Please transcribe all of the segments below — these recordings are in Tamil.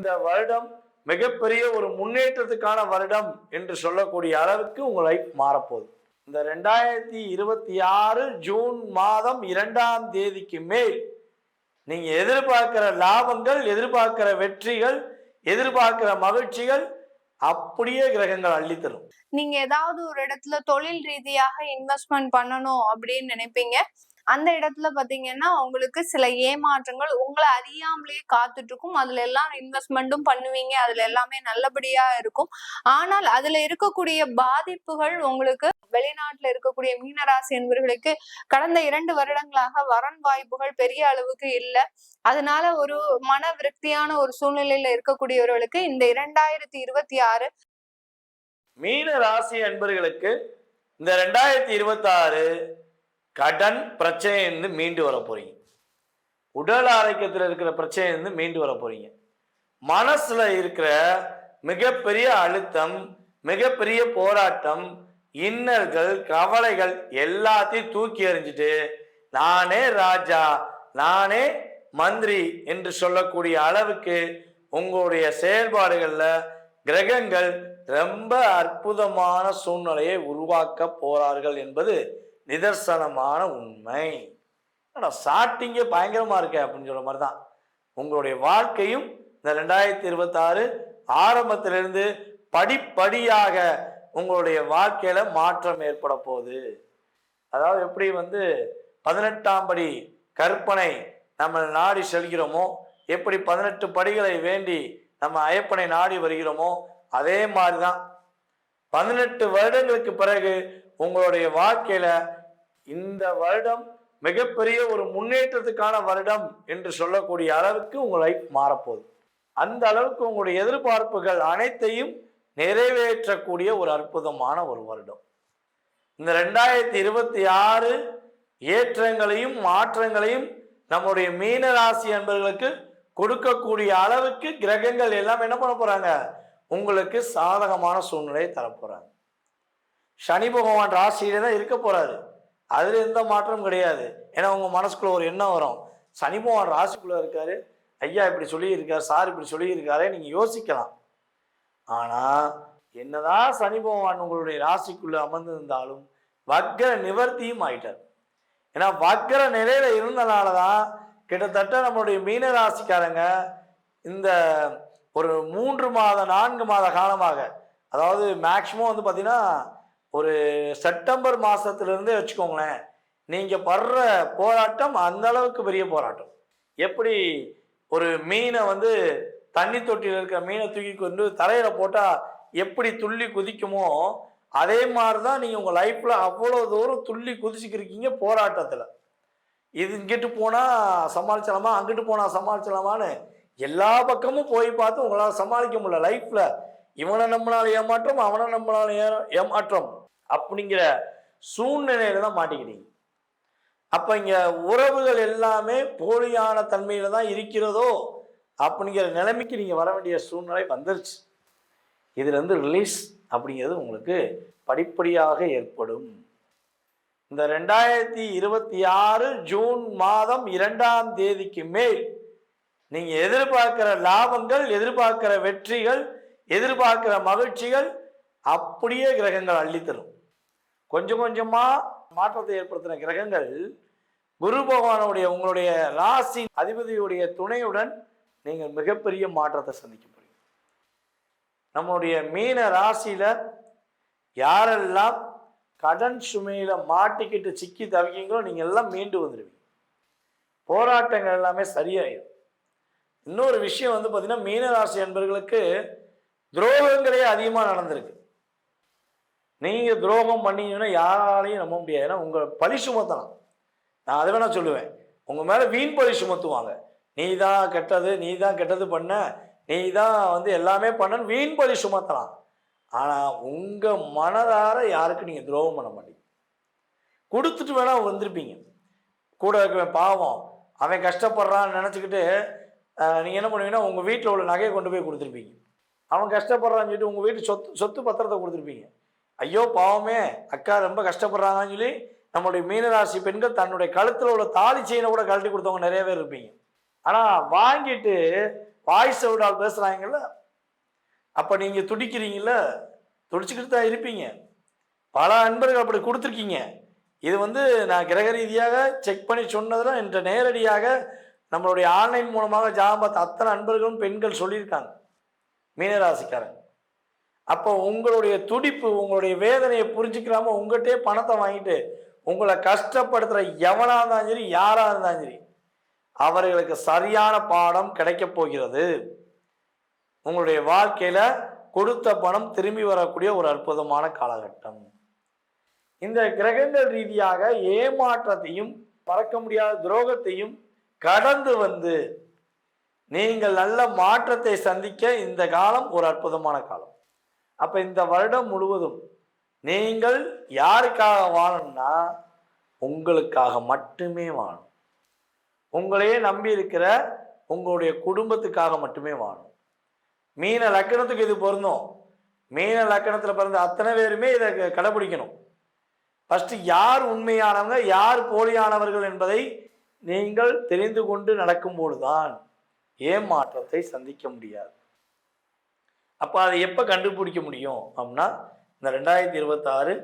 இந்த வருடம் மிகப்பெரிய ஒரு முன்னேற்றத்துக்கான வருடம் என்று சொல்லக்கூடிய அளவுக்கு உங்க லைஃப் மாறப்போகுது. இந்த 2026 ஜூன் மாதம் 2ஆம் தேதிக்கு மேல் நீங்க எதிர்பார்க்கிற லாபங்கள், எதிர்பார்க்கிற வெற்றிகள், எதிர்பார்க்கிற மகிழ்ச்சிகள் அப்படியே கிரகங்கள் அள்ளித்தரும். நீங்க ஏதாவது ஒரு இடத்துல தொழில் ரீதியாக இன்வெஸ்ட்மெண்ட் பண்ணணும் அப்படின்னு நினைப்பீங்க. அந்த இடத்துல பாத்தீங்கன்னா உங்களுக்கு சில ஏமாற்றங்கள் உங்களை அறியாமலேயே காத்துட்டு இருக்கும். அதுல எல்லாம் இன்வெஸ்ட்மெண்ட்டும் பண்ணுவீங்க. அதுல எல்லாமே நல்லபடியா இருக்கும். ஆனால் அதுல இருக்கக்கூடிய பாதிப்புகள் உங்களுக்கு வெளிநாட்டுல இருக்கக்கூடிய மீனராசி என்பவர்களுக்கு கடந்த 2 வருடங்களாக வரன் வாய்ப்புகள் பெரிய அளவுக்கு இல்ல. அதனால ஒரு மன விரக்தியான ஒரு சூழ்நிலையில இருக்கக்கூடியவர்களுக்கு இந்த 2026 மீன ராசி அன்பர்களுக்கு இந்த 2026 கடன் பிரச்சனையிலிருந்து மீண்டு வர போறீங்க. உடல் ஆரோக்கியத்தில் இருக்கிற பிரச்சனையிலிருந்து மீண்டு வர போறீங்க. மனசுல இருக்கிற மிகப்பெரிய அழுத்தம், மிகப்பெரிய போராட்டம், இன்னல்கள், கவலைகள் எல்லாத்தையும் தூக்கி எறிஞ்சிட்டு நானே ராஜா, நானே மந்திரி என்று சொல்லக்கூடிய அளவுக்கு உங்களுடைய செயல்பாடுகள்ல கிரகங்கள் ரொம்ப அற்புதமான சூழ்நிலையை உருவாக்க போறார்கள் என்பது நிதர்சனமான உண்மை. ஸ்டார்டிங்கே பயங்கரமா இருக்க அப்படின்னு சொல்ற மாதிரிதான் உங்களுடைய வாழ்க்கையும் இந்த 2026 ஆரம்பத்திலிருந்து படிப்படியாக உங்களுடைய வாழ்க்கையில மாற்றம் ஏற்பட போகுது. அதாவது எப்படி 18ஆம் படி கற்பனை நம்ம நாடி செல்கிறோமோ, எப்படி 18 படிகளை வேண்டி நம்ம ஐயப்பனை நாடி வருகிறோமோ, அதே மாதிரிதான் 18 வருடங்களுக்கு பிறகு உங்களுடைய வாழ்க்கையில இந்த வருடம் மிகப்பெரிய ஒரு முன்னேற்றத்துக்கான வருடம் என்று சொல்லக்கூடிய அளவுக்கு உங்க லைஃப் மாறப்போகுது. அந்த அளவுக்கு உங்களுடைய எதிர்பார்ப்புகள் அனைத்தையும் நிறைவேற்றக்கூடிய ஒரு அற்புதமான ஒரு வருடம். இந்த 2026 ஏற்றங்களையும் மாற்றங்களையும் நம்முடைய மீன ராசி அன்பர்களுக்கு கொடுக்கக்கூடிய அளவுக்கு கிரகங்கள் எல்லாம் என்ன பண்ண போறாங்க, உங்களுக்கு சாதகமான சூழ்நிலையை தரப்போறாங்க. சனி பகவான் ராசியிலே தான் இருக்க போறாரு. அதுல எந்த மாற்றம் கிடையாது. ஏன்னா உங்க மனசுக்குள்ள ஒரு எண்ணம் வரும், சனி பகவான் ராசிக்குள்ள இருக்காரு, ஐயா இப்படி சொல்லி இருக்காரு, சார் இப்படி சொல்லி இருக்காரு, நீங்க யோசிக்கலாம். ஆனா என்னதான் சனி பகவான் உங்களுடைய ராசிக்குள்ள அமர்ந்திருந்தாலும் வக்ர நிவர்த்தியும் ஆயிட்டார். ஏன்னா வக்ர நிலையில இருந்தனாலதான் கிட்டத்தட்ட நம்மளுடைய மீன ராசிக்காரங்க இந்த ஒரு 3 மாத 4 மாத காலமாக, அதாவது மேக்சிமம் பார்த்தீங்கன்னா ஒரு செப்டம்பர் மாசத்திலிருந்தே வச்சுக்கோங்களேன், நீங்க படுற போராட்டம் அந்த அளவுக்கு பெரிய போராட்டம். எப்படி ஒரு மீனை தண்ணி தொட்டியில் இருக்கிற மீனை தூக்கி கொண்டு தரையில போட்டா எப்படி துள்ளி குதிக்குமோ, அதே மாதிரிதான் நீங்க உங்க லைஃப்ல அவ்வளவு தூரம் துள்ளி குதிச்சுக்கிருக்கீங்க போராட்டத்துல. இது இங்கிட்டு போனா சமாளிச்சலாமா, அங்கிட்டு போனா சமாளிச்சலாமான்னு எல்லா பக்கமும் போய் பார்த்து உங்களால் சமாளிக்க முடியல. லைஃப்ல இவனை நம்மளால ஏமாற்றம், அவனை நம்மளால ஏமாற்றம் அப்படிங்கிற சூழ்நிலையில தான் மாட்டிக்கிட்டீங்க. அப்ப இங்க உறவுகள் எல்லாமே போலியான தன்மையில தான் இருக்கிறதோ அப்படிங்கிற நிலைமைக்கு நீங்க வர வேண்டிய சூழ்நிலை வந்துருச்சு. இதுல இருந்து ரிலீஸ் அப்படிங்கிறது உங்களுக்கு படிப்படியாக ஏற்படும். இந்த 2026 ஜூன் மாதம் 2ஆம் தேதிக்கு மேல் நீங்க எதிர்பார்க்கிற லாபங்கள், எதிர்பார்க்கிற வெற்றிகள், எதிர்பார்க்கிற மகிழ்ச்சிகள் அப்படியே கிரகங்கள் அள்ளித்தரும். கொஞ்சம் கொஞ்சமா மாற்றத்தை ஏற்படுத்தின கிரகங்கள் குரு பகவானுடைய உங்களுடைய ராசி அதிபதியுடைய துணையுடன் நீங்கள் மிகப்பெரிய மாற்றத்தை சந்திக்க போறீங்க. நம்முடைய மீன ராசியில யாரெல்லாம் கடன் சுமையில மாட்டிக்கிட்டு சிக்கி தவிக்கீங்களோ நீங்க எல்லாம் மீண்டு வந்துடுவீங்க. போராட்டங்கள் எல்லாமே சரியாயிடும். இன்னொரு விஷயம் பார்த்தீங்கன்னா மீனராசி என்பவர்களுக்கு துரோகங்களே அதிகமாக நடந்திருக்கு. நீங்க துரோகம் பண்ணீங்கன்னா யாராலையும் நம்ப முடியாது. ஏன்னா உங்க பழி சுமத்தலாம். நான் அதை வேணா சொல்லுவேன், உங்க மேல வீண் பழி சுமத்துவாங்க. நீ தான் கெட்டது, நீ தான் கெட்டது பண்ண, நீ தான் எல்லாமே பண்ண, வீண் பழி சுமத்தலாம். ஆனா உங்க மனதார யாருக்கு நீங்க துரோகம் பண்ண மாட்டீங்க. கொடுத்துட்டு வேணா வந்திருப்பீங்க. கூட இருக்க பாவம் அவன் கஷ்டப்படுறான்னு நினைச்சுக்கிட்டு நீங்க என்ன பண்ணுவீங்கன்னா உங்க வீட்டில் உள்ள நகையை கொண்டு போய் கொடுத்துருப்பீங்க. அவன் கஷ்டப்படுறான்னு சொல்லிட்டு உங்க வீட்டு சொத்து பத்திரத்தை கொடுத்துருப்பீங்க. ஐயோ பாவமே அக்கா ரொம்ப கஷ்டப்படுறாங்கன்னு சொல்லி நம்மளுடைய மீனராசி பெண்கள் தன்னுடைய கழுத்துல உள்ள தாலி செயினை கூட கழட்டி கொடுத்தவங்க நிறைய பேர் இருப்பீங்க. ஆனா வாங்கிட்டு வாய்ஸ் அவுட் பேசுகிறாங்கல்ல, அப்போ நீங்கள் துடிக்கிறீங்கள, துடிச்சுக்கிட்டு தான் இருப்பீங்க. பல அன்பர்கள் அப்படி கொடுத்துருக்கீங்க. இது நான் கிரக ரீதியாக செக் பண்ணி சொன்னதில் என்ற நேரடியாக நம்மளுடைய ஆன்லைன் மூலமாக ஜாதகம் பார்த்த அத்தனை அன்பர்களும் பெண்கள் சொல்லியிருக்காங்க, மீனராசிக்காரங்க. அப்போ உங்களுடைய துடிப்பு, உங்களுடைய வேதனையை புரிஞ்சுக்கிறாம உங்கள்கிட்டே பணத்தை வாங்கிட்டு உங்களை கஷ்டப்படுத்துகிற எவனாக இருந்தாலும் சரி, யாராக இருந்தாலும் சரி, அவர்களுக்கு சரியான பாடம் கிடைக்கப் போகிறது. உங்களுடைய வாழ்க்கையில் கொடுத்த பணம் திரும்பி வரக்கூடிய ஒரு அற்புதமான காலகட்டம். இந்த கிரகங்கள் ரீதியாக ஏமாற்றத்தையும் மறக்க முடியாத துரோகத்தையும் கடந்து நீங்கள் நல்ல மாற்றத்தை சந்திக்க இந்த காலம் ஒரு அற்புதமான காலம். அப்ப இந்த வருடம் முழுவதும் நீங்கள் யாருக்காக வாழணும்னா உங்களுக்காக மட்டுமே வாழணும். உங்களையே நம்பி இருக்கிற உங்களுடைய குடும்பத்துக்காக மட்டுமே வாழணும். மீன லக்கணத்துக்கு இது பொருந்தும். மீன லக்கணத்தில் பிறந்த அத்தனை பேருமே இதை கடைபிடிக்கணும். ஃபர்ஸ்ட் யார் உண்மையானவங்க, யார் போலியானவர்கள் என்பதை நீங்கள் தெரிந்து கொண்டு நடக்கும்போதுதான் ஏமாற்றத்தை சந்திக்க முடியாது. அப்போ அதை எப்போ கண்டுபிடிக்க முடியும் அப்படின்னா, இந்த 2026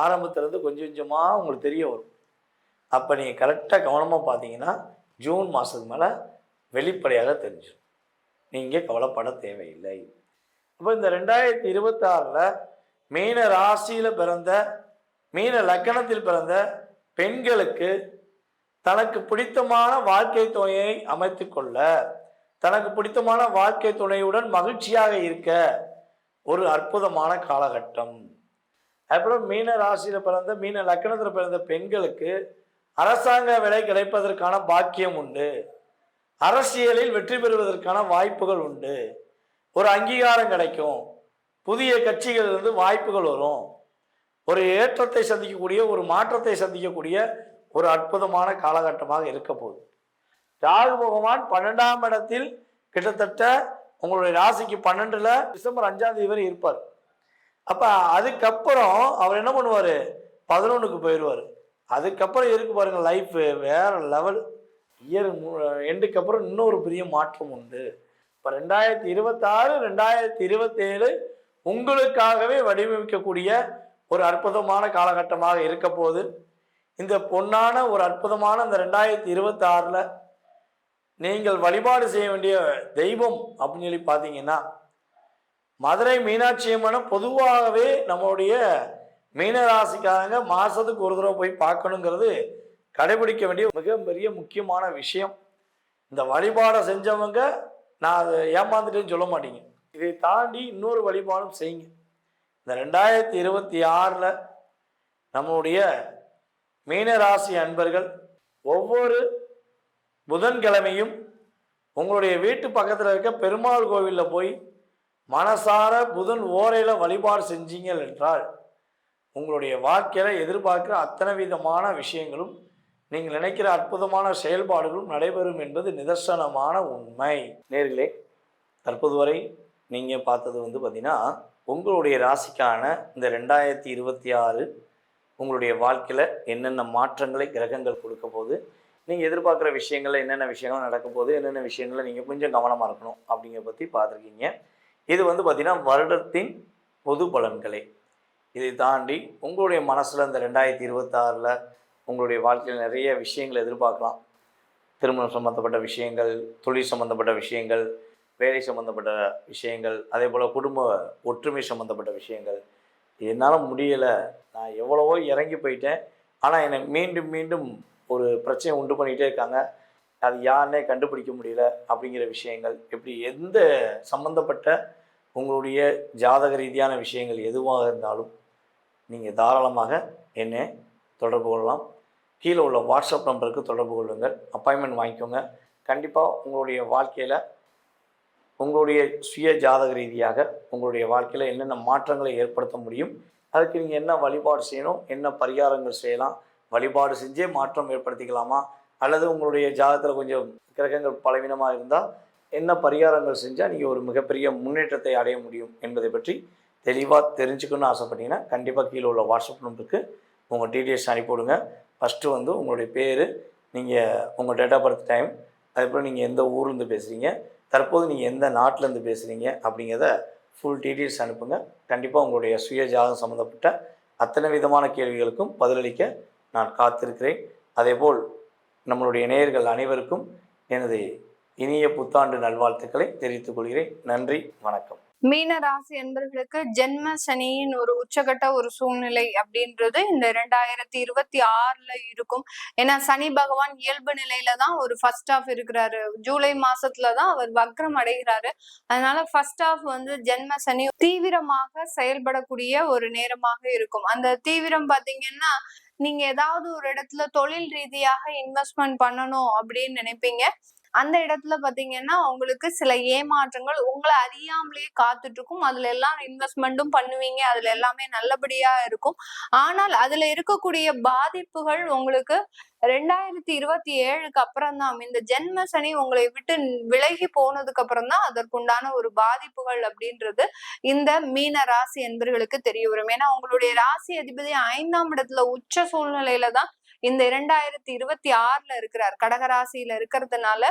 ஆரம்பத்திலேருந்து கொஞ்சம் கொஞ்சமாக உங்களுக்கு தெரிய வரும். அப்போ நீங்கள் கரெக்டாக கவனமாக பார்த்தீங்கன்னா ஜூன் மாதத்துக்கு மேலே வெளிப்படையாக தெரிஞ்சிடும். நீங்கள் கவலைப்பட தேவையில்லை. அப்போ இந்த 2026 மீன ராசியில் பிறந்த, மீன லக்கணத்தில் பிறந்த பெண்களுக்கு தனக்கு பிடித்தமான வாழ்க்கை துணையை அமைத்து கொள்ள, தனக்கு பிடித்தமான வாழ்க்கை துணையுடன் மகிழ்ச்சியாக இருக்க ஒரு அற்புதமான காலகட்டம். அப்புறம் மீன ராசியில் பிறந்த, மீன லக்கணத்தில் பிறந்த பெண்களுக்கு அரசாங்க வேலை கிடைப்பதற்கான பாக்கியம் உண்டு. அரசியலில் வெற்றி பெறுவதற்கான வாய்ப்புகள் உண்டு. ஒரு அங்கீகாரம் கிடைக்கும். புதிய கட்சிகளிலிருந்து வாய்ப்புகள் வரும். ஒரு ஏற்றத்தை சந்திக்கக்கூடிய, ஒரு மாற்றத்தை சந்திக்கக்கூடிய ஒரு அற்புதமான காலகட்டமாக இருக்க போகுது. ராகு பகவான் 12ஆம் இடத்தில் கிட்டத்தட்ட உங்களுடைய ராசிக்கு 12ல் டிசம்பர் 5ஆம் தேதி வரை இருப்பார். அப்போ அதுக்கப்புறம் அவர் என்ன பண்ணுவார், 11க்கு போயிடுவார். அதுக்கப்புறம் இருக்கு பாருங்க, லைஃப் வேற லெவல். இயர் எண்டுக்கு அப்புறம் இன்னொரு பெரிய மாற்றம் உண்டு. இப்போ 2026 2027 உங்களுக்காகவே வடிவமைக்கக்கூடிய ஒரு அற்புதமான காலகட்டமாக இருக்க போது. இந்த பொன்னான ஒரு அற்புதமான இந்த 2026 நீங்கள் வழிபாடு செய்ய வேண்டிய தெய்வம் அப்படின்னு சொல்லி பார்த்தீங்கன்னா, மதுரை மீனாட்சி அம்மனை பொதுவாகவே நம்மளுடைய மீனராசிக்காரங்க மாதத்துக்கு ஒரு தடவை போய் பார்க்கணுங்கிறது கடைபிடிக்க வேண்டிய மிகப்பெரிய முக்கியமான விஷயம். இந்த வழிபாடை செஞ்சவங்க நான் அதை ஏமாந்துட்டேன்னு சொல்ல மாட்டீங்க. இதை தாண்டி இன்னொரு வழிபாடும் செய்யுங்க. இந்த 2026 நம்முடைய மீனராசி அன்பர்கள் ஒவ்வொரு புதன்கிழமையும் உங்களுடைய வீட்டு பக்கத்தில் இருக்க பெருமாள் கோவிலில் போய் மனசார புதன் ஓரையில் வழிபாடு செஞ்சீங்க என்றால் உங்களுடைய வாழ்க்கையில் எதிர்பார்க்கிற அத்தனை விதமான விஷயங்களும், நீங்கள் நினைக்கிற அற்புதமான செயல்பாடுகளும் நடைபெறும் என்பது நிதர்சனமான உண்மை. நேர்களே, தற்போது வரை நீங்கள் பார்த்தது பார்த்தீங்கன்னா, உங்களுடைய ராசிக்கான இந்த 2026 உங்களுடைய வாழ்க்கையில் என்னென்ன மாற்றங்களை கிரகங்கள் கொடுக்க போது, நீங்கள் எதிர்பார்க்குற விஷயங்களில் என்னென்ன விஷயங்கள் நடக்க போகுது, என்னென்ன விஷயங்களில் நீங்கள் கொஞ்சம் கவனமாக இருக்கணும் அப்படிங்கிறத பற்றி பார்த்துருக்கீங்க. இது பார்த்தீங்கன்னா வருடத்தின் பொது பலன்களே. இதை தாண்டி உங்களுடைய மனசில் இந்த 2026 உங்களுடைய வாழ்க்கையில் நிறைய விஷயங்கள் எதிர்பார்க்கலாம். திருமணம் சம்மந்தப்பட்ட விஷயங்கள், தொழில் சம்மந்தப்பட்ட விஷயங்கள், வேலை சம்மந்தப்பட்ட விஷயங்கள், அதே போல் குடும்ப ஒற்றுமை சம்மந்தப்பட்ட விஷயங்கள். என்னால் முடியலை, நான் எவ்வளவோ இறங்கி போயிட்டேன், ஆனால் என்னை மீண்டும் மீண்டும் ஒரு பிரச்சனை உண்டு பண்ணிகிட்டே இருக்காங்க, அது யாருன்னே கண்டுபிடிக்க முடியல அப்படிங்கிற விஷயங்கள், இப்படி எந்த சம்மந்தப்பட்ட உங்களுடைய ஜாதக ரீதியான விஷயங்கள் எதுவாக இருந்தாலும் நீங்கள் தாராளமாக என்னை தொடர்பு கொள்ளலாம். கீழே உள்ள வாட்ஸ்அப் நம்பருக்கு தொடர்பு கொள்ளுங்கள், அப்பாயின்மெண்ட் வாங்கிக்கோங்க. கண்டிப்பாக உங்களுடைய வாழ்க்கையில் உங்களுடைய சுய ஜாதக ரீதியாக உங்களுடைய வாழ்க்கையில் என்னென்ன மாற்றங்களை ஏற்படுத்த முடியும், அதுக்கு நீங்கள் என்ன வழிபாடு செய்யணும், என்ன பரிகாரங்கள் செய்யலாம், வழிபாடு செஞ்சே மாற்றம் ஏற்படுத்திக்கலாமா, அல்லது உங்களுடைய ஜாதகத்தில் கொஞ்சம் கிரகங்கள் பலவீனமாக இருந்தால் என்ன பரிகாரங்கள் செஞ்சால் நீங்கள் ஒரு மிகப்பெரிய முன்னேற்றத்தை அடைய முடியும் என்பதை பற்றி தெளிவாக தெரிஞ்சுக்கணும்னு ஆசைப்பட்டீங்கன்னா கண்டிப்பாக கீழே உள்ள வாட்ஸ்அப் நம்பருக்கு உங்கள் டீட்டெயில்ஸ் அனுப்பிவிடுங்க. ஃபஸ்ட்டு உங்களுடைய பேர், நீங்கள் உங்கள் டேட் ஆஃப் பர்த் டைம், அதுக்கப்புறம் நீங்கள் எந்த ஊர்லேருந்து பேசுகிறீங்க, தற்போது நீங்கள் எந்த நாட்டிலேருந்து பேசுகிறீங்க அப்படிங்கிறத ஃபுல் டீட்டெயில்ஸ் அனுப்புங்க. கண்டிப்பாக உங்களுடைய சுய ஜாதகம் சம்மந்தப்பட்ட அத்தனை விதமான கேள்விகளுக்கும் பதிலளிக்க நான் காத்திருக்கிறேன். அதேபோல் நம்மளுடைய நேயர்கள் அனைவருக்கும் எனது இனிய புத்தாண்டு நல்வாழ்த்துக்களை தெரிவித்துக் கொள்கிறேன். நன்றி, வணக்கம். மீன ராசி என்பவர்களுக்கு ஜென்ம சனியின் ஒரு உச்சகட்ட ஒரு சூழ்நிலை அப்படின்றது இந்த 2026 இருக்கும். ஏன்னா சனி பகவான் இயல்பு நிலையில தான் ஒரு ஃபர்ஸ்ட் ஹாஃப் இருக்கிறாரு. ஜூலை மாசத்துலதான் அவர் வக்ரம் அடைகிறாரு. அதனால ஃபர்ஸ்ட் ஹாஃப் வந்து ஜென்ம சனி தீவிரமாக செயல்படக்கூடிய ஒரு நேரமாக இருக்கும். அந்த தீவிரம் பாத்தீங்கன்னா, நீங்க ஏதாவது ஒரு இடத்துல தொழில் ரீதியாக இன்வெஸ்ட்மெண்ட் பண்ணணும் அப்படின்னு நினைப்பீங்க. அந்த இடத்துல பாத்தீங்கன்னா உங்களுக்கு சில ஏமாற்றங்கள் உங்களை அறியாமலேயே காத்துட்டு இருக்கும். அதுல எல்லாம் இன்வெஸ்ட்மெண்ட்டும் பண்ணுவீங்க. அதுல எல்லாமே நல்லபடியா இருக்கும். ஆனால் அதுல இருக்கக்கூடிய பாதிப்புகள் உங்களுக்கு 2027க்கு அப்புறம் தான், இந்த ஜென்ம சனி உங்களை விட்டு விலகி போனதுக்கு அப்புறம் தான் அதற்குண்டான ஒரு பாதிப்புகள் அப்படின்றது இந்த மீன ராசி என்பவர்களுக்கு தெரிய வரும். ஏன்னா உங்களுடைய ராசி அதிபதி 5ஆம் இடத்துல உச்ச சூழ்நிலையில தான் இந்த 2026 இருக்கிறார். கடகராசியில இருக்கிறதுனால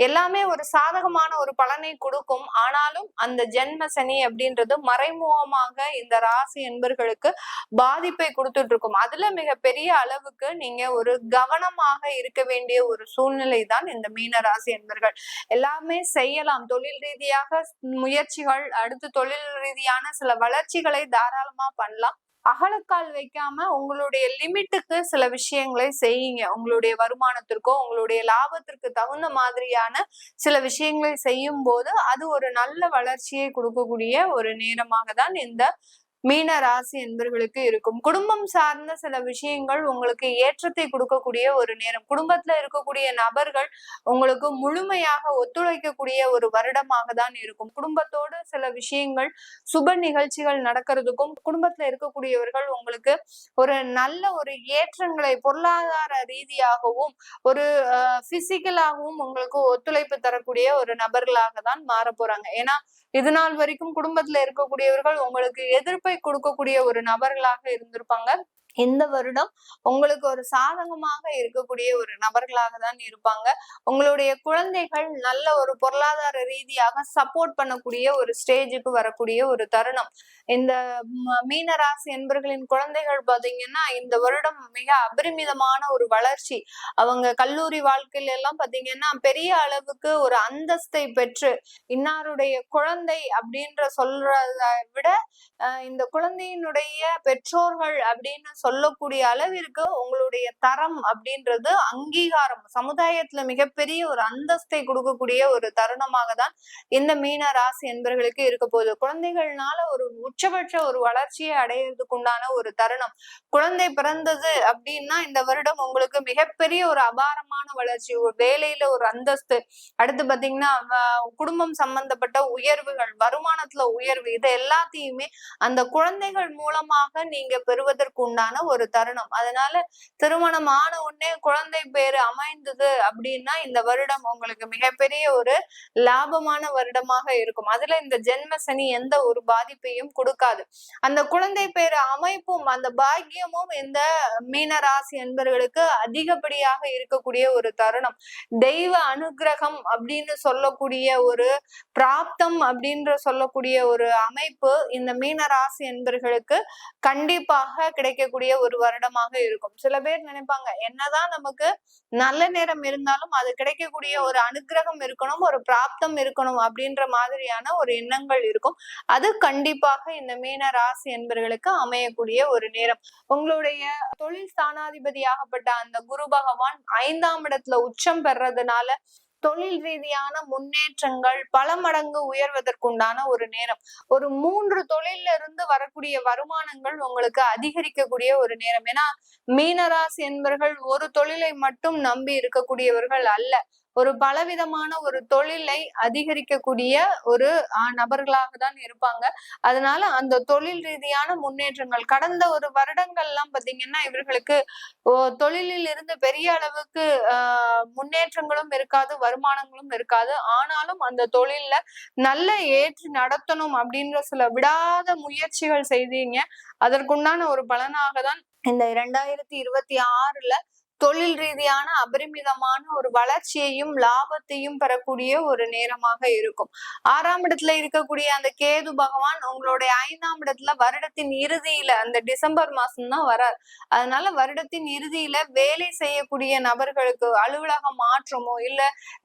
எல்லாமே ஒரு சாதகமான ஒரு பலனை கொடுக்கும். ஆனாலும் அந்த ஜென்ம சனி அப்படின்றது மறைமுகமாக இந்த ராசி என்பர்களுக்கு பாதிப்பை கொடுத்துட்டு இருக்கும். அதுல மிகப்பெரிய அளவுக்கு நீங்க ஒரு கவனமாக இருக்க வேண்டிய ஒரு சூழ்நிலை தான் இந்த மீன ராசி என்பர்கள். எல்லாமே செய்யலாம். தொழில் ரீதியாக முயற்சிகள், அடுத்து தொழில் ரீதியான சில வளர்ச்சிகளை தாராளமா பண்ணலாம். அகலக்கால் வைக்காம உங்களுடைய லிமிட்டுக்கு சில விஷயங்களை செய்யுங்க. உங்களுடைய வருமானத்திற்கோ உங்களுடைய லாபத்திற்கு தகுந்த மாதிரியான சில விஷயங்களை செய்யும் போது அது ஒரு நல்ல வளர்ச்சியை கொடுக்கக்கூடிய ஒரு நேரமாக தான் இந்த மீன ராசி என்பவர்களுக்கு இருக்கும். குடும்பம் சார்ந்த சில விஷயங்கள் உங்களுக்கு ஏற்றத்தை கொடுக்கக்கூடிய ஒரு நேரம். குடும்பத்துல இருக்கக்கூடிய நபர்கள் உங்களுக்கு முழுமையாக ஒத்துழைக்கக்கூடிய ஒரு வருடமாக தான் இருக்கும். குடும்பத்தோடு சில விஷயங்கள், சுப நிகழ்ச்சிகள் நடக்கிறதுக்கும், குடும்பத்துல இருக்கக்கூடியவர்கள் உங்களுக்கு ஒரு நல்ல ஒரு ஏற்றங்களை பொருளாதார ரீதியாகவும் ஒரு பிசிக்கலாகவும் உங்களுக்கு ஒத்துழைப்பு தரக்கூடிய ஒரு நபர்களாக தான் மாற போறாங்க. ஏன்னா இது நாள் வரைக்கும் குடும்பத்துல இருக்கக்கூடியவர்கள் உங்களுக்கு எதிர்ப்பை கொடுக்கக்கூடிய ஒரு நபர்களாக இருந்திருப்பாங்க. இந்த வருடம் உங்களுக்கு ஒரு சாதகமாக இருக்கக்கூடிய ஒரு நபர்களாக தான் இருப்பாங்க. உங்களுடைய குழந்தைகள் நல்ல ஒரு பொருளாதார ரீதியாக சப்போர்ட் பண்ணக்கூடிய ஒரு ஸ்டேஜுக்கு வரக்கூடிய ஒரு தருணம். இந்த மீன ராசி என்பர்களின் குழந்தைகள் பாத்தீங்கன்னா இந்த வருடம் மிக அபரிமிதமான ஒரு வளர்ச்சி. அவங்க கல்லூரி வாழ்க்கையில எல்லாம் பாத்தீங்கன்னா பெரிய அளவுக்கு ஒரு அந்தஸ்தை பெற்று இன்னாருடைய குழந்தை அப்படின்ற சொல்றத விட இந்த குழந்தையினுடைய பெற்றோர்கள் அப்படின்னு சொல்லக்கூடிய அளவிற்கு உங்களுடைய தரம் அப்படின்றது அங்கீகாரம், சமுதாயத்துல மிகப்பெரிய ஒரு அந்தஸ்தை கொடுக்கக்கூடிய ஒரு தருணமாக தான் இந்த மீன ராசி என்பவர்களுக்கு இருக்க போகுது. குழந்தைகள்னால ஒரு உச்சபட்ச ஒரு வளர்ச்சியை அடையிறதுக்கு உண்டான ஒரு தருணம். குழந்தை பிறந்தது அப்படின்னா இந்த வருடம் உங்களுக்கு மிகப்பெரிய ஒரு அபாரமான வளர்ச்சி, ஒரு வேலையில ஒரு அந்தஸ்து, அடுத்து பாத்தீங்கன்னா குடும்பம் சம்பந்தப்பட்ட உயர்வுகள், வருமானத்துல உயர்வு, இது எல்லாத்தையுமே அந்த குழந்தைகள் மூலமாக நீங்க பெறுவதற்கு உண்டான ஒரு தருணம். அதனால திருமணம் ஆன உடனே குழந்தை பேரு அமைந்தது அப்படின்னா இந்த வருடம் உங்களுக்கு மிகப்பெரிய ஒரு லாபமான வருடமாக இருக்கும். அதுல இந்த ஜென்ம சனி எந்த ஒரு பாதிப்பையும் கொடுக்காது. அந்த குழந்தை பேரு அமைப்பும் அந்த பாக்கியமும் இந்த மீன ராசி என்பவர்களுக்கு அதிகப்படியாக இருக்கக்கூடிய ஒரு தருணம். தெய்வ அனுகிரகம் அப்படின்னு சொல்லக்கூடிய ஒரு பிராப்தம் அப்படின்ற சொல்லக்கூடிய ஒரு அமைப்பு இந்த மீன ராசி என்பவர்களுக்கு கண்டிப்பாக கிடைக்கக்கூடிய ஒரு வருடமாக இருக்கும். சில பேர் நினைப்பாங்க என்னதான் நமக்கு நல்ல நேரம் இருந்தாலும் அது கிடைக்கக்கூடிய ஒரு அனுகிரகம் இருக்கணும், ஒரு பிராப்தம் இருக்கணும் அப்படின்ற மாதிரியான ஒரு எண்ணங்கள் இருக்கும். அது கண்டிப்பாக இந்த மீன ராசி என்பவர்களுக்கு அமையக்கூடிய ஒரு நேரம். உங்களுடைய தொழில் ஸ்தானாதிபதியாகப்பட்ட அந்த குரு பகவான் 5ஆம் இடத்துல உச்சம் பெறதுனால தொழில் ரீதியான முன்னேற்றங்கள் பல மடங்கு உயர்வதற்குண்டான ஒரு நேரம். ஒரு 3 தொழில்ல இருந்து வரக்கூடிய வருமானங்கள் உங்களுக்கு அதிகரிக்கக்கூடிய ஒரு நேரம். ஏன்னா மீனராசி என்பவர்கள் ஒரு தொழிலை மட்டும் நம்பி இருக்கக்கூடியவர்கள் அல்ல. ஒரு பலவிதமான ஒரு தொழிலை அதிகரிக்கக்கூடிய ஒரு நபர்களாக தான் இருப்பாங்க. அதனால அந்த தொழில் ரீதியான முன்னேற்றங்கள் கடந்த ஒரு வருடங்கள்லாம் பாத்தீங்கன்னா இவர்களுக்கு தொழிலில் இருந்து பெரிய அளவுக்கு முன்னேற்றங்களும் இருக்காது, வருமானங்களும் இருக்காது. ஆனாலும் அந்த தொழில்ல நல்ல ஏற்றி நடத்தணும் அப்படின்ற சில விடாத முயற்சிகள் செய்தீங்க. அதற்குண்டான ஒரு பலனாக தான் இந்த 2026 தொழில் ரீதியான அபரிமிதமான ஒரு வளர்ச்சியையும் லாபத்தையும் பெறக்கூடிய ஒரு நேரமாக இருக்கும். 6ஆம் இடத்துல இருக்கக்கூடிய அந்த கேது பகவான் உங்களுடைய 5ஆம் இடத்துல வருடத்தின் இறுதியில அந்த டிசம்பர் மாசம் தான் வரார். அதனால வருடத்தின் இறுதியில வேலை செய்யக்கூடிய நபர்களுக்கு அலுவலக மாற்றமோ இல்ல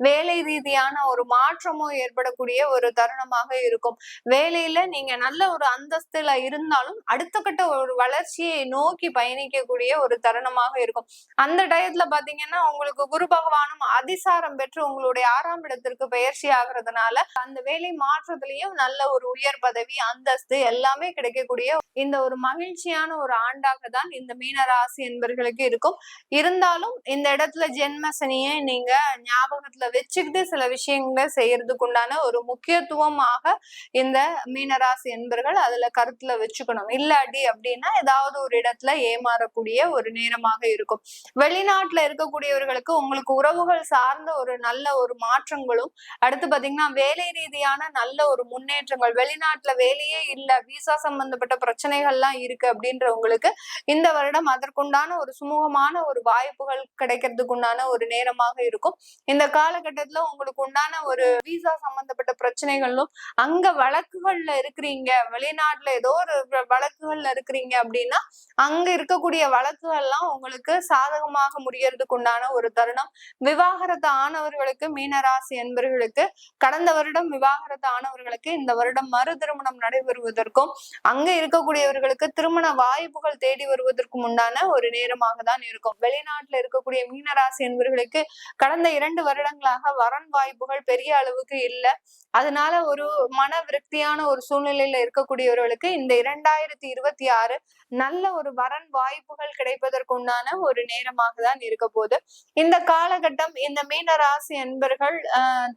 வேலை ரீதியான ஒரு மாற்றமோ ஏற்படக்கூடிய ஒரு தருணமாக இருக்கும். வேலையில நீங்க நல்ல ஒரு அந்தஸ்துல இருந்தாலும் அடுத்த கட்ட ஒரு வளர்ச்சியை நோக்கி பயணிக்கக்கூடிய ஒரு தருணமாக இருக்கும். அந்த டயத்துல பாத்தீங்கன்னா உங்களுக்கு குரு பகவானும் அதிசாரம் பெற்று உங்களுடைய 6ஆம் இடத்திற்கு பயிற்சி ஆகுறதுனால அந்த வேலை மாற்றத்திலையும் நல்ல ஒரு உயர் பதவி அந்தஸ்து எல்லாமே கிடைக்கக்கூடிய இந்த ஒரு மகிழ்ச்சியான ஒரு ஆண்டாக தான் இந்த மீனராசி என்பர்களுக்கு இருக்கும். இருந்தாலும் இந்த இடத்துல ஜென்ம சனியை நீங்க ஞாபகத்துல வச்சுக்கிட்டு சில விஷயங்களை செய்யறதுக்கு உண்டான ஒரு முக்கியத்துவமாக இந்த மீனராசி என்பர்கள் அதுல கருத்துல வச்சுக்கணும். இல்லாட்டி அப்படின்னா ஏதாவது ஒரு இடத்துல ஏமாறக்கூடிய ஒரு நேரமாக இருக்கும். வெளிநாட்டுல இருக்கக்கூடியவர்களுக்கு உங்களுக்கு உறவுகள் சார்ந்த ஒரு நல்ல ஒரு மாற்றங்களும், அடுத்து பாத்தீங்கன்னா வேலை ரீதியான நல்ல ஒரு முன்னேற்றங்கள், வெளிநாட்டுல வேலையே இல்ல விசா சம்பந்தப்பட்ட பிரச்சனைகள்லாம் இருக்கு அப்படின்றவங்களுக்கு இந்த வருடம் அதற்குண்டான ஒரு சுமூகமான ஒரு வாய்ப்புகள் கிடைக்கிறதுக்கு உண்டான ஒரு நேரமாக இருக்கும். இந்த காலகட்டத்துல உங்களுக்கு உண்டான ஒரு விசா சம்பந்தப்பட்ட பிரச்சனைகளும், அங்க வழக்குகள்ல இருக்கிறீங்க, வெளிநாட்டுல ஏதோ ஒரு வழக்குகள்ல இருக்கிறீங்க அப்படின்னா அங்க இருக்கக்கூடிய வழக்குகள்லாம் உங்களுக்கு சாதகமாக முடியறதுக்கு உண்டான ஒரு தருணம். விவாகரத்து ஆனவர்களுக்கு மீனராசி என்பர்களுக்கு கடந்த வருடம் விவாகரத்து ஆனவர்களுக்கு இந்த வருடம் மறு திருமணம் நடைபெறுவதற்கும் அங்க இருக்கக்கூடியவர்களுக்கு திருமண வாய்ப்புகள் தேடி வருவதற்கும் உண்டான ஒரு நேரமாக தான் இருக்கும். வெளிநாட்டுல இருக்கக்கூடிய மீனராசி என்பவர்களுக்கு கடந்த 2 வருடங்களாக வரன் வாய்ப்புகள் பெரிய அளவுக்கு இல்லை. அதனால ஒரு மன விரக்தியான ஒரு சூழ்நிலையில இருக்கக்கூடியவர்களுக்கு இந்த 2026 நல்ல ஒரு வரன் வாய்ப்புகள் கிடைப்பதற்குண்டான ஒரு நேரமாக தான் இருக்க போகுது. இந்த காலகட்டம் இந்த மீன ராசி என்பர்கள்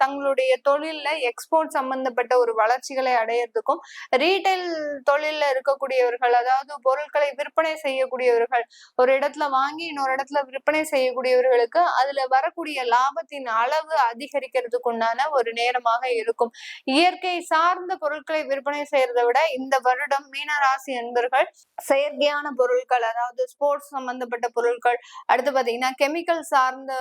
தங்களுடைய தொழில்ல எக்ஸ்போர்ட் சம்பந்தப்பட்ட ஒரு வளர்ச்சிகளை அடையிறதுக்கும், ரீட்டைல் தொழில்ல இருக்கக்கூடியவர்கள் அதாவது பொருட்களை விற்பனை செய்யக்கூடியவர்கள், ஒரு இடத்துல வாங்கி இன்னொரு இடத்துல விற்பனை செய்யக்கூடியவர்களுக்கு அதுல வரக்கூடிய லாபத்தின் அளவு அதிகரிக்கிறதுக்கு உண்டான ஒரு நேரமாக இருக்கும். இயற்கை சார்ந்த பொருட்களை விற்பனை செய்யறதை விட இந்த வருடம் மீனராசி என்பர்கள் செயற்கையான பொருட்கள் அதாவது ஸ்போர்ட்ஸ் சம்பந்தப்பட்ட பொருட்கள், அடுத்து பாத்தீங்கன்னா கெமிக்கல் சார்ந்த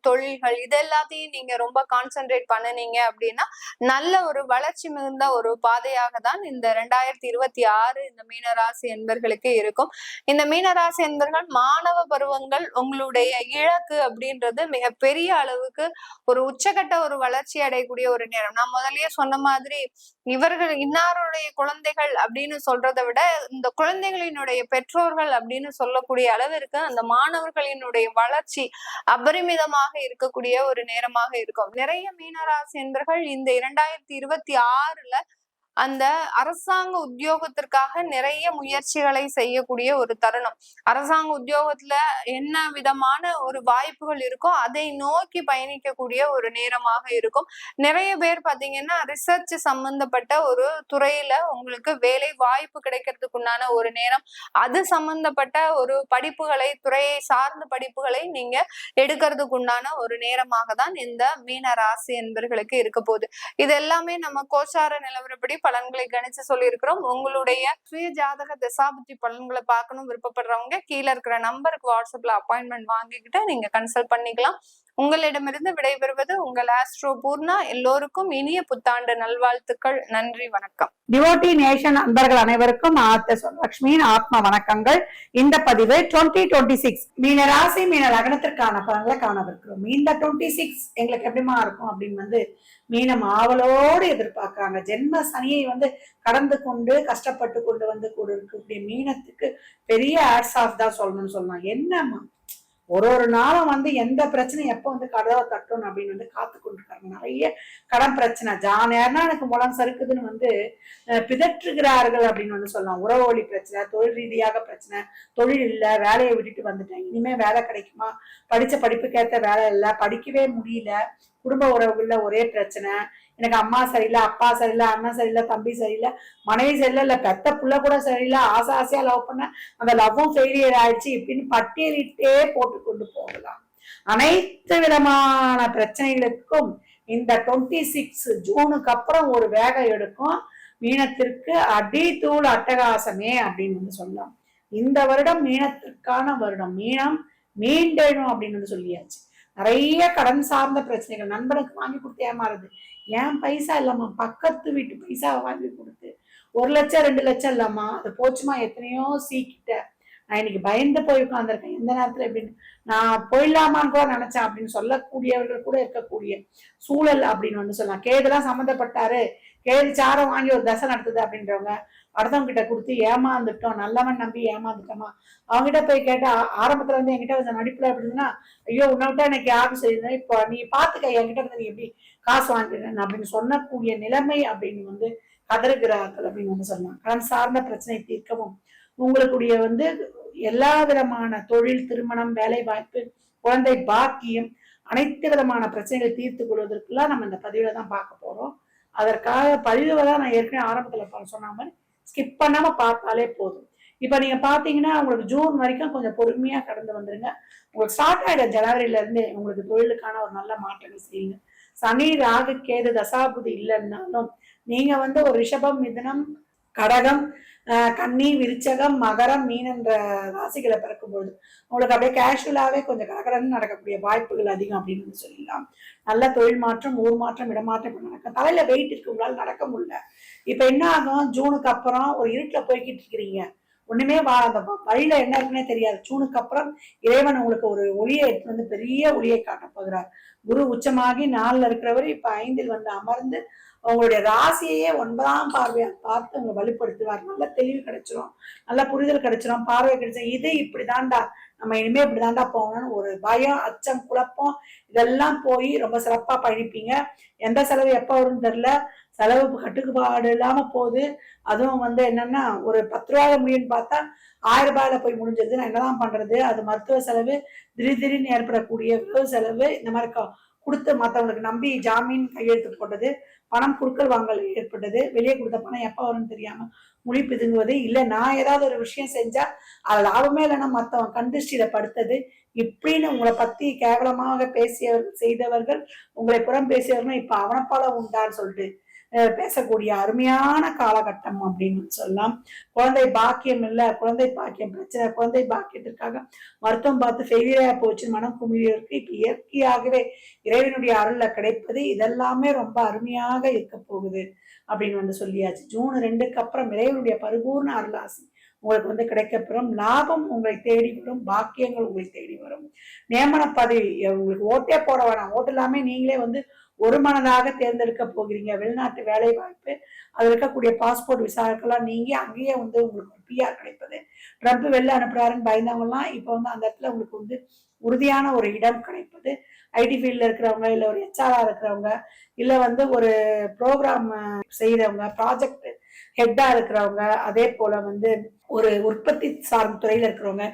தொழில்கள், இது எல்லாத்தையும் நீங்க ரொம்ப கான்சென்ட்ரேட் பண்ணுனீங்க அப்படின்னா நல்ல ஒரு வளர்ச்சி மிகுந்த ஒரு பாதையாக தான் இந்த 2026 இந்த மீனராசி என்பர்களுக்கு இருக்கும். இந்த மீனராசி என்பர்கள் மாணவ பருவங்கள் உங்களுடைய இலக்கு அப்படின்றது மிக பெரிய அளவுக்கு ஒரு உச்சகட்ட ஒரு வளர்ச்சி அடையக்கூடிய ஒரு நேரம். நான் முதல்லயே சொன்ன மாதிரி இவர்கள் இன்னாருடைய குழந்தைகள் அப்படின்னு சொல்றதை விட இந்த குழந்தைகளினுடைய பெற்றோர்கள் அப்படின்னு சொல்லக்கூடிய அளவிற்கு அந்த மாணவர்களினுடைய வளர்ச்சி அபரிமிதமாக இருக்கக்கூடிய ஒரு நேரமாக இருக்கும். நிறைய மீனராசி என்பர்கள் இந்த 2026ல அந்த அரசாங்க உத்தியோகத்திற்காக நிறைய முயற்சிகளை செய்யக்கூடிய ஒரு தருணம். அரசாங்க உத்தியோகத்துல என்ன விதமான ஒரு வாய்ப்புகள் இருக்கோ அதை நோக்கி பயணிக்கக்கூடிய ஒரு நேரமாக இருக்கும். நிறைய பேர் பாத்தீங்கன்னா ரிசர்ச் சம்பந்தப்பட்ட ஒரு துறையில உங்களுக்கு வேலை வாய்ப்பு கிடைக்கிறதுக்கு உண்டான ஒரு நேரம், அது சம்பந்தப்பட்ட ஒரு படிப்புகளை, துறையை சார்ந்த படிப்புகளை நீங்க எடுக்கிறதுக்கு உண்டான ஒரு நேரமாக தான் இந்த மீன ராசி என்பர்களுக்கு இருக்க போகுது. இது எல்லாமே நம்ம கோச்சார நிலவரப்படி பலன்களை கணிச்சு சொல்லியிருக்கிறோம். உங்களுடைய சுய ஜாதக தசாபுத்தி பலன்களை பார்க்கணும் விருப்பப்படுறவங்க கீழே இருக்கிற நம்பருக்கு வாட்ஸ்அப்ல அப்பாயின்மெண்ட் வாங்கிக்கிட்டு நீங்க கன்சல்ட் பண்ணிக்கலாம். உங்களிடமிருந்து விடைபெறுவது உங்கள் ஆஸ்ட்ரோ பூர்ணா. எல்லோருக்கும் இனிய புத்தாண்டு நல்வாழ்த்துக்கள். நன்றி, வணக்கம். டிவோட்டி நேஷன் அன்பர்கள் அனைவருக்கும் லட்சுமியின் ஆத்ம வணக்கங்கள். இந்த பதிவு 2026 மீன ராசி மீன லக்னத்திற்கான பலன்களை காணவிருக்கிறோம். இந்த 26 எங்களுக்கு எப்படிமா இருக்கும் அப்படின்னு மீனம் ஆவலோடு எதிர்பார்க்கிறாங்க. ஜென்ம சனியை கடந்து கொண்டு கஷ்டப்பட்டு கொண்டு கூட இருக்கக்கூடிய மீனத்துக்கு பெரிய ஆட்ஸ் ஆஃப் தான் சொல்லலாம். என்னம்மா ஒரு நாளும் எந்த பிரச்சனை எப்ப கதவை தட்டும் அப்படின்னு காத்து கொண்டிருக்காங்க. நிறைய கடன் பிரச்சனை நேரம்னா எனக்கு முலம் சறுக்குதுன்னு பிதற்றுகிறார்கள் அப்படின்னு சொல்லலாம். உறவு வழி பிரச்சனை, தொழில் ரீதியாக பிரச்சனை, தொழில் இல்லை, வேலையை விட்டுட்டு வந்துட்டேன், இனிமே வேலை கிடைக்குமா, படிச்ச படிப்புக்கேற்ற வேலை இல்லை, படிக்கவே முடியல, குடும்ப உறவுகள்ல ஒரே பிரச்சனை, எனக்கு அம்மா சரியில்லை, அப்பா சரியில்லை, அண்ணன் சரியில்லை, தம்பி சரியில்லை, மனைவி சரியில்லை, இல்ல பெத்த புள்ள கூட சரியில்லை, ஆசையா லவ் பண்ண அந்த லவ்வும் ஃபெயிலியர் ஆயிடுச்சு இப்படின்னு பட்டியலிட்டே போட்டு கொண்டு போகலாம். அனைத்து விதமான பிரச்சனைகளுக்கும் இந்த 26 ஜூனுக்கு அப்புறம் ஒரு வேகம் எடுக்கும். மீனத்திற்கு அடி தூள் அட்டகாசமே அப்படின்னு சொல்லலாம். இந்த வருடம் மீனத்திற்கான வருடம். மீனம் மீண்டணும் அப்படின்னு வந்து சொல்லியாச்சு. நிறைய கடன் சார்ந்த பிரச்சனைகள், நண்பனுக்கு வாங்கி கொடுத்து ஏமாறுது, ஏன் பைசா இல்லம்மா பக்கத்து வீட்டு பைசா வாங்கி கொடுத்து 1 லட்சம் 2 லட்சம் இல்லம்மா அது போச்சுமா எத்தனையோ சீக்கிட்ட, நான் இன்னைக்கு பயந்து போய் உட்காந்துருக்கேன் எந்த நேரத்துல எப்படின்னு, நான் போயிடலாமான்னு கூட நினைச்சேன் அப்படின்னு சொல்லக்கூடியவர்கள் கூட இருக்கக்கூடிய சூழல் அப்படின்னு வந்து சொல்லலாம். கேதுலாம் சம்மந்தப்பட்டாரு, கேது சாரம் வாங்கி ஒரு தசை நடத்துது அப்படின்றவங்க அடுத்தவங்க கிட்ட கொடுத்து ஏமாந்துட்டோம், நல்லவன் நம்பி ஏமாந்துட்டோமா, அவங்ககிட்ட போய் கேட்டா ஆரம்பத்துல வந்து என்கிட்ட வந்து நடிப்புல அப்படின்னா, ஐயோ உன்னை விட்டா எனக்கு யாரும் செய்யுது, இப்போ நீ பாத்துக்க என்கிட்ட இருந்து நீ எப்படி காசு வாங்கிடுறேன் அப்படின்னு சொன்னக்கூடிய நிலைமை அப்படின்னு வந்து கதறுகிறார்கள் அப்படின்னு வந்து சொல்லலாம். கடன் சார்ந்த பிரச்சனை தீர்க்கவும் உங்களுடைய வந்து எல்லா விதமான தொழில், திருமணம், வேலை வாய்ப்பு, குழந்தை பாக்கியம், அனைத்து விதமான பிரச்சனைகளை தீர்த்து கொள்வதற்குலாம் நம்ம இந்த பதிவுல தான் பார்க்க போறோம். அதற்காக பதிவுல தான் நான் ஏற்கனவே ஆரம்பத்துல சொன்ன மாதிரி ஸ்கிப் பண்ணாம பார்த்தாலே போதும். இப்ப நீங்க பாத்தீங்கன்னா உங்களுக்கு ஜூன் வரைக்கும் கொஞ்சம் பொறுமையா கடந்து வந்துருங்க. உங்களுக்கு ஸ்டார்ட் ஆயிடும் ஜனவரில இருந்து உங்களுக்கு தொழிலுக்கான ஒரு நல்ல மாற்றங்கள் செய்யுங்க. சனி ராகு கேது தசாபுதி இல்லைன்னாலும் நீங்க வந்து ஒரு ரிஷபம், மிதுனம், கடகம், கன்னி, விருச்சகம், மகரம், மீன் என்ற ராசிகளை பிறக்கும்போது உங்களுக்கு அப்படியே கேஷுவலாவே கொஞ்சம் கடகடன்னு நடக்கக்கூடிய வாய்ப்புகள் அதிகம் அப்படின்னு சொல்லலாம். நல்ல தொழில் மாற்றம், ஊர் மாற்றம், இடமாற்றம் இப்ப நடக்கும். தலையில வெயிட் இருக்கு, உங்களால நடக்க முடியல. இப்ப என்ன ஆகும், ஜூனுக்கு அப்புறம் ஒரு இருட்டுல போய்கிட்டு இருக்கிறீங்க, ஒண்ணுமே அந்த வழியில என்ன இருக்குன்னே தெரியாது. ஜூனுக்கு அப்புறம் இறைவன் உங்களுக்கு ஒரு ஒளியை எடுத்து வந்து பெரிய ஒளியை காட்ட போகிறார். குரு உச்சமாகி 4ல் இருக்கிறவர் இப்ப 5ல் வந்து அமர்ந்து உங்களுடைய ராசியையே 9ஆம் பார்வையா பார்த்து உங்களை வலுப்படுத்துவார். நல்ல தெளிவு கிடைச்சிரும், நல்ல புரிதல் கிடைச்சிரும், பார்வை கிடைச்சிடும். இது இப்படிதான்டா, நம்ம இனிமே இப்படிதான்டா போகணும்னு ஒரு பயம், அச்சம், குழப்பம் இதெல்லாம் போய் ரொம்ப சிறப்பா பயணிப்பீங்க. எந்த செலவு எப்ப வரும்னு தெரியல, செலவு கட்டுப்பாடு இல்லாம போகுது. அதுவும் வந்து என்னன்னா ஒரு 10 ரூபாய் முடியும்னு பார்த்தா 1000 ரூபாயில போய் முடிஞ்சது. நான் என்னதான் பண்றது, அது மருத்துவ செலவு, திடீர்னு ஏற்படக்கூடிய விளைவு செலவு, இந்த மாதிரி கொடுத்து மற்றவங்களுக்கு நம்பி ஜாமீன் கையெழுத்து போட்டது, பணம் குடுக்கல் வாங்கல் ஏற்பட்டது, வெளியே கொடுத்த பணம் எப்ப வரும்னு தெரியாம முழி பிதுங்குவது, இல்ல நான் ஏதாவது ஒரு விஷயம் செஞ்சா அது லாபமே இல்லைன்னா மத்தவன் கண்டிஷ்டியில படுத்தது, இப்படின்னு உங்களை பத்தி கேவலமாக பேசியவர்கள், செய்தவர்கள், உங்களை புறம் பேசியவர்கள் இப்ப அவனப்பால உண்டான்னு சொல்லிட்டு பேசக்கூடிய அருமையான காலகட்டம் அப்படின்னு சொல்லலாம். குழந்தை பாக்கியம் இல்ல, குழந்தை பாக்கியம் பிரச்சனை, குழந்தை பாக்கியத்திற்காக மருத்துவம் பார்த்து ஃபெயிலியரா போச்சு, மனம் குமிழியிருக்கு. இப்ப இயற்கையாகவே இறைவனுடைய அருள்ல கிடைப்பது இதெல்லாமே ரொம்ப அருமையாக இருக்க போகுது அப்படின்னு வந்து சொல்லியாச்சு. ஜூன் 2க்கு அப்புறம் இறைவனுடைய பரிபூர்ண அருளாசி உங்களுக்கு வந்து கிடைக்கப்பெறும். லாபம் உங்களை தேடி வரும், பாக்கியங்கள் உங்களை தேடி வரும். நியமன பதவி உங்களுக்கு ஓட்டே போட வேணாம், ஓட்டு எல்லாமே நீங்களே வந்து ஒரு மனதாக தேர்ந்தெடுக்க போகிறீங்க. வெளிநாட்டு வேலை வாய்ப்பு, அதுல இருக்கக்கூடிய பாஸ்போர்ட் விசாக்கெல்லாம் நீங்க அங்கேயே வந்து உங்களுக்கு ஒரு PR கிடைப்பது, ட்ரம்ப் வெளில அனுப்புறாருன்னு பயந்தவங்க எல்லாம் இப்ப வந்து அந்த இடத்துல உங்களுக்கு வந்து உறுதியான ஒரு இடம் கிடைப்பது. ஐடி ஃபீல்ட்ல இருக்கிறவங்க, இல்ல ஒரு HR இருக்கிறவங்க, இல்ல வந்து ஒரு ப்ரோக்ராம் செய்யறவங்க, ப்ராஜெக்ட் ஹெட்டா இருக்கிறவங்க, அதே போல வந்து ஒரு உற்பத்தி சார்ந்த துறையில இருக்கிறவங்க,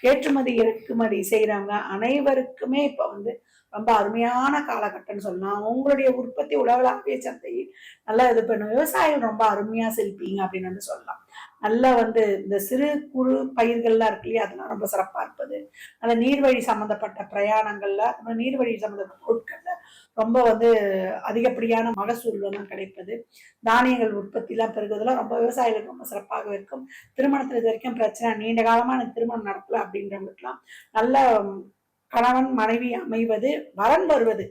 ஏற்றுமதி இறக்குமதி செய்யறவங்க அனைவருக்குமே இப்ப வந்து ரொம்ப அருமையான காலகட்டம்னு சொல்லலாம். உங்களுடைய உற்பத்தி உலகளாவிய சந்தையில் நல்லா இது பண்ணும். விவசாயம் ரொம்ப அருமையா செழிப்பீங்க அப்படின்னு வந்து சொல்லலாம். நல்லா வந்து இந்த சிறு குறு பயிர்கள்லாம் இருக்கு இல்லையா, அதெல்லாம் ரொம்ப சிறப்பா இருப்பது. அந்த நீர்வழி சம்பந்தப்பட்ட பிரயாணங்கள்ல, நீர்வழி சம்பந்தப்பட்ட பொருட்கள்ல ரொம்ப வந்து அதிகப்படியான மகசூல் எல்லாம் கிடைப்பது. தானியங்கள் உற்பத்தி எல்லாம் பெருகுவதெல்லாம் ரொம்ப விவசாயிகளுக்கு ரொம்ப சிறப்பாக இருக்கும். திருமணத்துல இது வரைக்கும் பிரச்சனை, நீண்ட காலமா எனக்கு திருமணம் நடக்கல அப்படின்றவங்களுக்குலாம் நல்ல கணவன் மனைவி அமைவது, வரன் வருவது,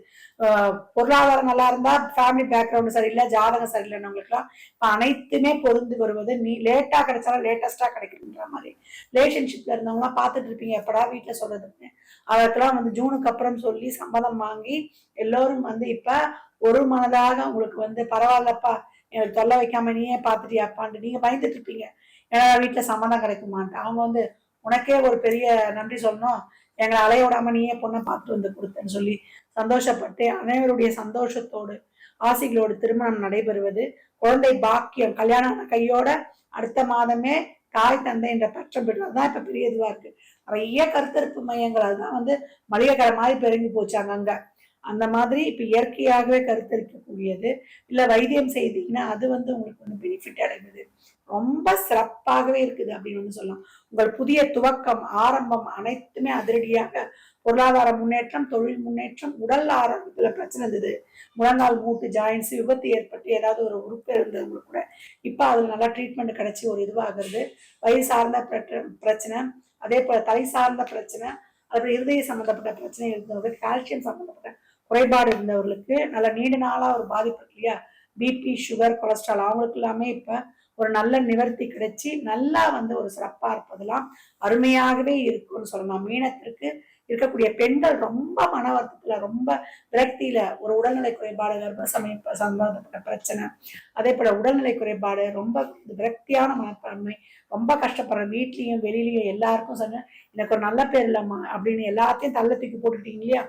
பொருளாதாரம் நல்லா இருந்தா, ஃபேமிலி பேக்ரவுண்ட் சரியில்லை, ஜாதகம் சரியில்லைன்னவங்களுக்குலாம் இப்ப அனைத்துமே பொருந்து வருவது. நீ லேட்டா கிடைச்சாலும் லேட்டஸ்டா கிடைக்குன்ற மாதிரி ரிலேஷன்ஷிப்ல இருந்தவங்களாம் பார்த்துட்டு இருப்பீங்க, எப்படா வீட்டுல சொல்றதுன்னு. அதற்கெல்லாம் வந்து ஜூனுக்கு அப்புறம் சொல்லி சம்மதம் வாங்கி எல்லோரும் வந்து இப்ப ஒரு மனதாக உங்களுக்கு வந்து பரவாயில்லப்பா, எனக்கு தொல்லை வைக்காம நீயே பாத்துட்டியாப்பான்ட்டு நீங்க பயந்துட்டு இருப்பீங்க, ஏன்னா வீட்டுல சம்மதம் கிடைக்குமான்ட்டு. அவங்க வந்து உனக்கே ஒரு பெரிய நன்றி சொல்லணும், எங்களை அலையோடாம நீயே பொண்ணை பார்த்துட்டு வந்து கொடுத்தேன்னு சொல்லி சந்தோஷப்பட்டு அனைவருடைய சந்தோஷத்தோடு ஆசைகளோடு திருமணம் நடைபெறுவது. குழந்தை பாக்கியம், கல்யாணம் கையோட அடுத்த மாதமே தாய் தந்தை என்ற பற்றம் பெறுவது தான் இப்ப பெரிய இதுவா இருக்கு. நிறைய கருத்தரிப்பு மையங்கள், அதுதான் வந்து மளிகை கடை மாதிரி பெருங்கி போச்சு அங்கங்க. அந்த மாதிரி இப்ப இயற்கையாகவே கருத்தரிக்கக்கூடியது, இல்ல வைத்தியம் செய்தீங்கன்னா அது வந்து உங்களுக்கு வந்து பெனிஃபிட் அடைந்தது, ரொம்ப சிறப்பாகவே இருக்குது அப்படின்னு வந்து சொல்லலாம். உங்கள் புதிய துவக்கம், ஆரம்பம் அனைத்துமே அதிரடியாக பொருளாதார முன்னேற்றம், தொழில் முன்னேற்றம், உடல் ஆரோக்கியத்துல பிரச்சனை இருந்தது, முழங்கால் மூட்டு ஜாயின்ஸ் விபத்து ஏற்பட்டு ஏதாவது ஒரு உறுப்பு இருந்தவங்களுக்கு கூட இப்ப அதுல நல்லா ட்ரீட்மெண்ட் கிடைச்சி ஒரு இதுவாகிறது. வயிறு சார்ந்த பிரச்சனை, அதே போல தலை சார்ந்த பிரச்சனை, அப்புறம் இருதய சம்பந்தப்பட்ட பிரச்சனை இருந்தவர்களுக்கு, கால்சியம் சம்பந்தப்பட்ட குறைபாடு இருந்தவர்களுக்கு, நல்ல நீண்ட நாளா ஒரு பாதிப்பு இருக்கு இல்லையா, பிபி, சுகர், கொலஸ்ட்ரால், அவங்களுக்கு எல்லாமே இப்ப ஒரு நல்ல நிவர்த்தி கிடைச்சி நல்லா வந்து ஒரு சிறப்பா இருப்பதெல்லாம் அருமையாகவே இருக்கும்னு சொல்லலாம். மீனத்திற்கு இருக்கக்கூடிய பெண்கள் ரொம்ப மன வருத்தத்துல, ரொம்ப விரக்தியில, ஒரு உடல்நிலை குறைபாடு, கர்ப்ப சம்பந்தப்பட்ட பிரச்சனை, அதே போல உடல்நிலை குறைபாடு, ரொம்ப விரக்தியான மனப்பான்மை, ரொம்ப கஷ்டப்படுறேன், வீட்லயும் வெளியிலயும் எல்லாருக்கும் சொன்னேன் எனக்கு ஒரு நல்ல பேர் இல்லம்மா அப்படின்னு எல்லாத்தையும் தள்ள தூக்கி போட்டுட்டீங்க இல்லையா,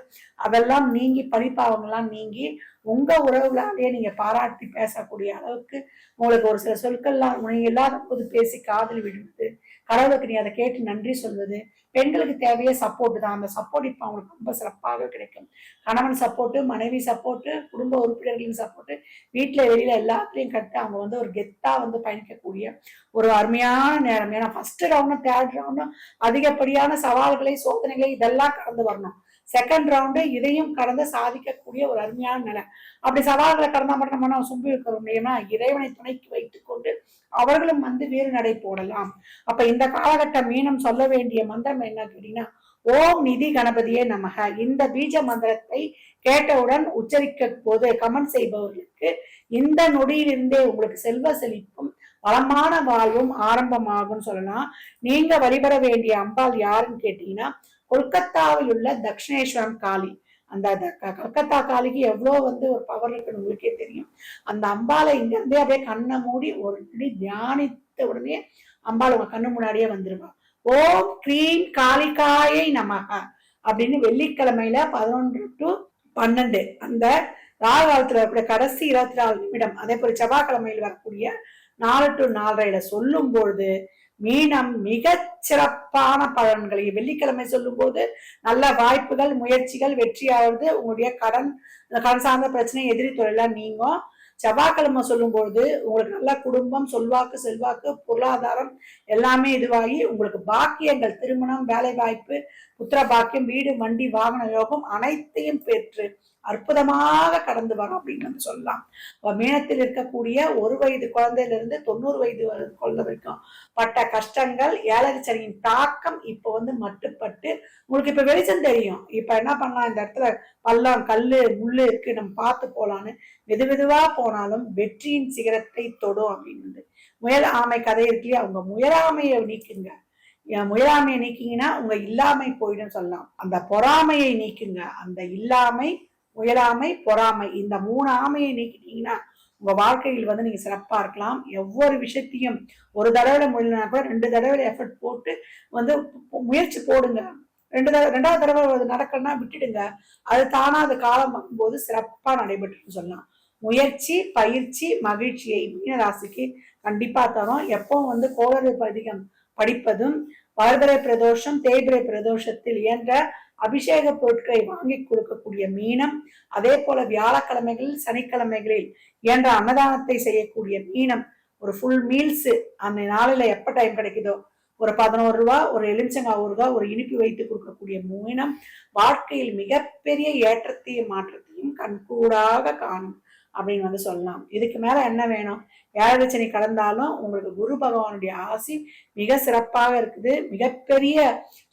அதெல்லாம் நீங்கி, பழிப்பாவங்கெல்லாம் நீங்கி, உங்க உறவுகளாலேயே நீங்க பாராட்டி பேசக்கூடிய அளவுக்கு உங்களுக்கு ஒரு சில சொற்கள்லாம் நீங்க இல்லாத போது பேசி காதல் விடுவது, கடவுளுக்கு நீ அதை கேட்டு நன்றி சொல்வது, பெண்களுக்கு தேவையே சப்போர்ட் தான். அந்த சப்போர்ட் இப்போ அவங்களுக்கு ரொம்ப சிறப்பாக கிடைக்கும். கணவன் சப்போர்ட்டு, மனைவி சப்போர்ட்டு, குடும்ப உறுப்பினர்களின் சப்போர்ட்டு, வீட்டுல வெளியில எல்லாத்துலயும் கட்டு அவங்க வந்து ஒரு கெத்தா வந்து பயணிக்கக்கூடிய ஒரு அருமையான நேரம். ஏன்னா ஃபர்ஸ்ட் ரவுண்டும் தேர்ட் ரவுண்டும் அதிகப்படியான சவால்களை, சோதனைகளை இதெல்லாம் கடந்து வரணும். செகண்ட் ரவுண்டு இதையும் கடந்து சாதிக்கக்கூடிய ஒரு அருமையான நிலை. அப்படி சவால்களை கடந்தா மட்டும் நம்ம சும்பி இருக்க முடியுமா, இறைவனை துணைக்கு வைத்துக் கொண்டு அவர்களும் வந்து வீறு நடை போடலாம். அப்ப இந்த காலகட்டம் மீனம் சொல்ல வேண்டிய மந்திரம் என்ன கேட்டீங்கன்னா, ஓம் நிதி கணபதியே நமக. இந்த பீஜ மந்திரத்தை கேட்டவுடன் உச்சரிக்க போது கமெண்ட் செய்பவர்களுக்கு இந்த நொடியிலிருந்தே உங்களுக்கு செல்வ செழிப்பும் வளமான வாழ்வும் ஆரம்பமாகும் சொல்லலாம். நீங்க வழிபட வேண்டிய அம்பாள் யாருன்னு கேட்டீங்கன்னா, கொல்கத்தாவில் உள்ள தக்ஷிணேஸ்வரம் காளி. அந்த கல்கத்தா காளிக்கு எவ்வளவு வந்து ஒரு பவர் இருக்குன்னு உங்களுக்கே தெரியும். அந்த அம்பாளை இங்க இருந்தே அப்படியே கண்ணை மூடி ஒரு நொடி தியானித்த உடனே அம்பாள் உங்க கண்ணு முன்னாடியே வந்துருவா. ஓம் கிரீம் காளிகாயை நமக அப்படின்னு வெள்ளிக்கிழமையில 11 to 12 அந்த ராகு காலத்துல வரக்கூடிய கடைசி 24 நிமிடம், அதே போல செவ்வாய்க்கிழமையில் வரக்கூடிய 4 to 4:30 சொல்லும் பொழுது மீனம் மிக சிறப்பான பலன்களை, வெள்ளிக்கிழமை சொல்லும் போது நல்ல வாய்ப்புகள், முயற்சிகள் வெற்றியாவது, உங்களுடைய கடன் சார்ந்த பிரச்சனை, எதிரி தொழிலாம் நீங்கும். செவ்வாய்க்கிழமை சொல்லும் பொழுது உங்களுக்கு நல்ல குடும்பம், சொல்வாக்கு, செல்வாக்கு, பொருளாதாரம் எல்லாமே இதுவாகி உங்களுக்கு பாக்கியங்கள், திருமணம், வேலை வாய்ப்பு, புத்திர பாக்கியம், வீடு, வண்டி, வாகன யோகம் அனைத்தையும் பெற்று அற்புதமாக கடந்து வரும் அப்படின்னு வந்து சொல்லலாம். மீனத்தில் இருக்கக்கூடிய 1 வயது குழந்தையிலிருந்து 90 வயது குழந்தை வரைக்கும் பட்ட கஷ்டங்கள், ஏழரை சனியின் தாக்கம் இப்ப வந்து மட்டுப்பட்டு உங்களுக்கு இப்ப வெளிச்சம் தெரியும். இப்ப என்ன பண்ணலாம், இந்த இடத்துல பள்ளம், கல்லு, முள்ளு இருக்கு, நம்ம பார்த்து போலான்னு மெதுவா போனாலும் வெற்றியின் சிகரத்தை தொடும் அப்படின்னு முயல் ஆமை கதை இருக்குல்லையா, அவங்க முயலாமையை நீக்குங்க. முயலாமையை நீக்கிங்கன்னா உங்க இல்லாமை போயிடும் சொல்லலாம். அந்த பொறாமையை நீக்குங்க. அந்த இல்லாமை, முயலாமை, பொறாமை, இந்த 3 ஆமையை நீக்கிட்டீங்கன்னா உங்க வாழ்க்கையில் வந்து நீங்க சிறப்பா இருக்கலாம். ஒவ்வொரு விஷயத்தையும் ஒரு தடவை முடியலனா கூட 2 தடவை எஃபர்ட் போட்டு வந்து முயற்சி போடுங்க. 2வது தடவை நடக்கணும்னா விட்டுடுங்க. அது தானா அது காலம் வரும்போது சிறப்பா நடைபெற்று சொல்லலாம். முயற்சி, பயிற்சி, மகிழ்ச்சியை மீன ராசிக்கு கண்டிப்பா தரும். எப்பவும் வந்து கோளறு பதிகம் படிப்பதும், வளர்பிறை பிரதோஷம், தேய்பிறை பிரதோஷத்தில் இயன்ற அபிஷேக பொருட்களை வாங்கி கொடுக்கக்கூடிய மீனம், அதே போல வியாழக்கிழமைகளில், சனிக்கிழமைகளில் இயன்ற அன்னதானத்தை செய்யக்கூடிய மீனம், ஒரு ஃபுல் மீல்ஸ் அந்த நாளில எப்ப டைம் கிடைக்குதோ ஒரு 11 ரூபாய், ஒரு எலுமிச்சங்காய் ஊறுகாய், ஒரு இனிப்பு வைத்து கொடுக்கக்கூடிய மீனம் வாழ்க்கையில் மிகப்பெரிய ஏற்றத்தையும் மாற்றத்தையும் கண்கூடாக காணும் அப்படின்னு வந்து சொல்லலாம். இதுக்கு மேல என்ன வேணும்? ஏழரை சனி கடந்தாலும் உங்களுக்கு குரு பகவானுடைய ஆசி மிக சிறப்பாக இருக்குது. மிகப்பெரிய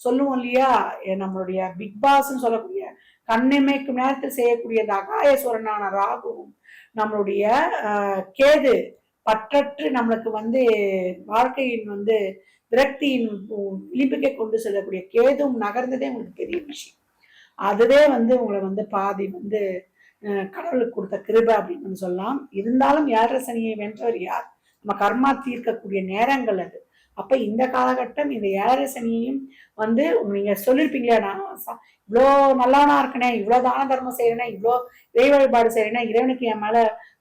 சொல்லுவோம் இல்லையா, நம்மளுடைய பிக் பாஸ்ன்னு சொல்லக்கூடிய கண்ணிமைக்கும் நேரத்தில் செய்யக்கூடிய அகாயசுரனான ராகுவும், நம்மளுடைய கேது பற்றற்று நம்மளுக்கு வந்து வாழ்க்கையின் வந்து விரக்தியின் விளிம்புக்கே கொண்டு செல்லக்கூடிய கேதும் நகர்ந்ததே உங்களுக்கு பெரிய விஷயம். அதுவே வந்து உங்களை வந்து பாதி வந்து கடவுளுக்கு கொடுத்த கிருபை அப்படின்னு சொல்லலாம். இருந்தாலும் 7.5 சனியை வென்றவர் யார்? நம்ம கர்மா தீர்க்கக்கூடிய நேரங்கள் அது. அப்ப இந்த காலகட்டம் இந்த 7.5 சனியையும் வந்து நீங்க சொல்லிருப்பீங்களா, நான் இவ்வளோ நல்லவனா இருக்கனே, இவ்வளவு தான தர்மம் செய்யறேனே, இவ்வளோ இறை வழிபாடு செய்யறேன்னா இறைவனுக்கு என் மேல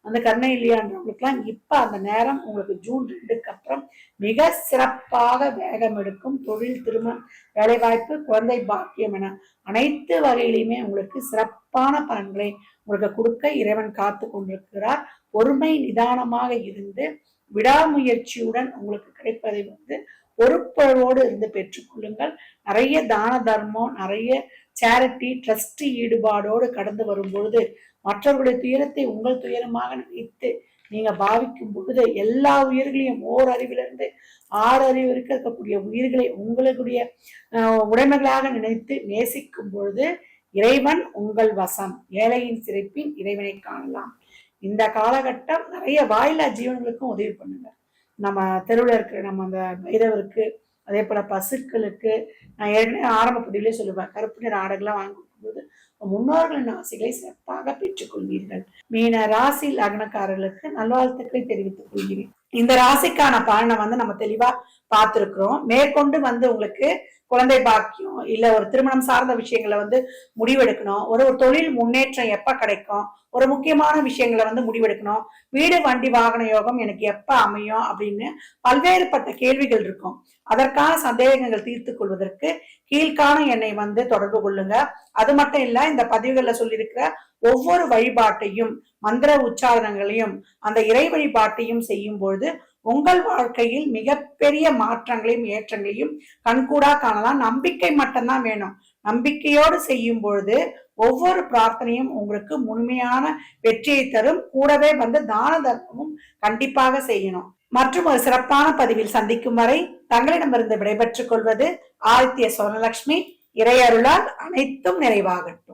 வந்து கருணை இல்லையான்றவங்களுக்குலாம் இப்ப அந்த நேரம் உங்களுக்கு ஜூன் 2க்கு அப்புறம் மிக சிறப்பாக வேகம் எடுக்கும். தொழில், திருமணம், வேலைவாய்ப்பு, குழந்தை பாக்கியம் என அனைத்து வகையிலுமே உங்களுக்கு சிறப்பான பலன்களை உங்களுக்கு கொடுக்க இறைவன் காத்து கொண்டிருக்கிறார். பொறுமை, நிதானமாக இருந்து விடாமுயற்சியுடன் உங்களுக்கு கிடைப்பதை வந்து பொறுப்போடு இருந்து பெற்றுக்கொள்ளுங்கள். நிறைய தான தர்மம், நிறைய சேரிட்டி, ட்ரஸ்ட் ஈடுபாடோடு கடந்து வரும்பொழுது மற்றவர்களுடைய துயரத்தை உங்கள் துயரமாக நினைத்து நீங்க பாவிக்கும் பொழுது எல்லா உயிர்களையும் ஓர் அறிவிலிருந்து ஆறறிவு இருக்கக்கூடிய உயிர்களை உங்களுடைய உடைமைகளாக நினைத்து நேசிக்கும் பொழுது இறைவன் உங்கள் வசம். ஏழையின் சிரிப்பின் இறைவனை காணலாம். இந்த காலகட்டம் நிறைய வாயிலா ஜீவன்களுக்கும் உதவி பண்ணுங்க. நம்ம தெருவில் இருக்கிற நம்ம அந்த பைரவருக்கு, அதே போல பசுக்களுக்கு, நான் ஏற்கனவே ஆரம்ப பதிவிலே சொல்லுவேன், கருப்பு நிற ஆடைகள்லாம் வாங்கி கொடுக்கும்போது முன்னோர்களின் ஆசைகளை சிறப்பாக பெற்றுக்கொள்வீர்கள். மீன ராசி லக்னக்காரர்களுக்கு நல்வாழ்த்துக்களை தெரிவித்துக் கொள்கிறேன். இந்த ராசிக்கான பலனை நம்ம தெளிவா பார்த்திருக்கிறோம். மேற்கொண்டு உங்களுக்கு குழந்தை பாக்கியம் இல்ல ஒரு திருமணம் சார்ந்த விஷயங்களை முடிவெடுக்கணும், ஒரு தொழில் முன்னேற்றம் எப்ப கிடைக்கும், ஒரு முக்கியமான விஷயங்களை முடிவெடுக்கணும், வீடு வண்டி வாகன யோகம் எனக்கு எப்ப அமையும் அப்படின்னு பல்வேறுபட்ட கேள்விகள் இருக்கும். அதற்கான சந்தேகங்கள் தீர்த்து கொள்வதற்கு கீழ்காண என்னை தொடர்பு கொள்ளுங்க. அது மட்டும் இல்ல, இந்த பதிவுகள்ல சொல்லியிருக்கிற ஒவ்வொரு வழிபாட்டையும் மந்திர உச்சாரணங்களையும் அந்த இறை வழிபாட்டையும் செய்யும் பொழுது உங்கள் வாழ்க்கையில் மிகப்பெரிய மாற்றங்களையும் ஏற்றங்களையும் கண்கூடா காணலாம். நம்பிக்கை மட்டும்தான் வேணும். நம்பிக்கையோடு செய்யும் பொழுது ஒவ்வொரு பிரார்த்தனையும் உங்களுக்கு முழுமையான வெற்றியை தரும். கூடவே தான தர்மமும் கண்டிப்பாக செய்யணும். மற்றும் ஒரு சிறப்பான பதிவில் சந்திக்கும் வரை தங்களிடமிருந்து விடைபெற்றுக் கொள்வது ஆதித்ய சோனலட்சுமி. இறையருளால் அனைத்தும் நிறைவாகட்டும்.